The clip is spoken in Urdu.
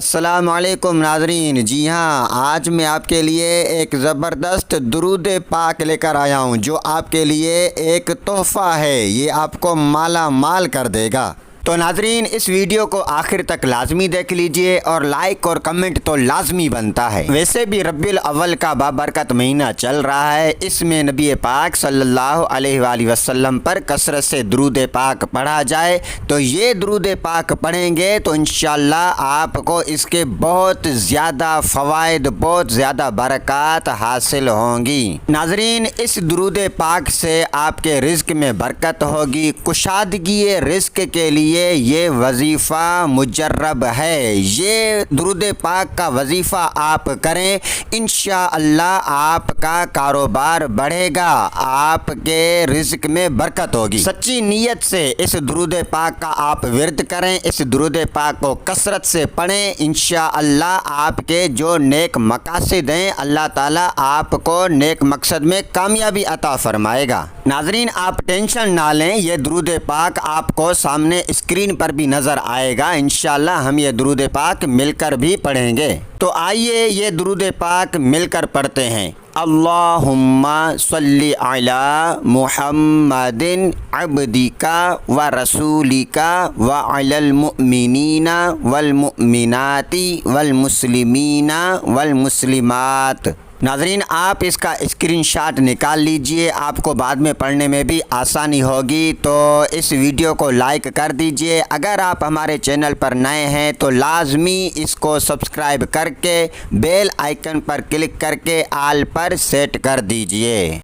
السلام علیکم ناظرین، جی ہاں، آج میں آپ کے لیے ایک زبردست درود پاک لے کر آیا ہوں جو آپ کے لیے ایک تحفہ ہے، یہ آپ کو مالا مال کر دے گا۔ تو ناظرین، اس ویڈیو کو آخر تک لازمی دیکھ لیجئے اور لائک اور کمنٹ تو لازمی بنتا ہے۔ ویسے بھی ربیع الاول کا بابرکت مہینہ چل رہا ہے، اس میں نبی پاک صلی اللہ علیہ وآلہ وسلم پر کثرت سے درود پاک پڑھا جائے تو یہ درود پاک پڑھیں گے تو انشاءاللہ آپ کو اس کے بہت زیادہ فوائد، بہت زیادہ برکات حاصل ہوں گی۔ ناظرین، اس درود پاک سے آپ کے رزق میں برکت ہوگی، کشادگی رزق کے لیے یہ وظیفہ مجرب ہے۔ یہ درود پاک کا وظیفہ آپ کریں، انشاءاللہ آپ کا کاروبار بڑھے گا، آپ کے رزق میں برکت ہوگی۔ سچی نیت سے اس درود پاک کا آپ ورد کریں، اس درود پاک کو کثرت سے پڑھیں، انشاءاللہ آپ کے جو نیک مقاصد ہیں اللہ تعالیٰ آپ کو نیک مقصد میں کامیابی عطا فرمائے گا۔ ناظرین، آپ ٹینشن نہ لیں، یہ درود پاک آپ کو سامنے اسکرین پر بھی نظر آئے گا، انشاءاللہ ہم یہ درود پاک مل کر بھی پڑھیں گے۔ تو آئیے یہ درود پاک مل کر پڑھتے ہیں۔ اللہم صلی علی محمد عبدک و رسولک و علی المؤمنین والمؤمنات والمسلمین والمسلمات۔ ناظرین، آپ اس کا اسکرین شاٹ نکال لیجئے، آپ کو بعد میں پڑھنے میں بھی آسانی ہوگی، تو اس ویڈیو کو لائک کر دیجئے۔ اگر آپ ہمارے چینل پر نئے ہیں تو لازمی اس کو سبسکرائب کر کے بیل آئیکن پر کلک کر کے آل پر سیٹ کر دیجئے۔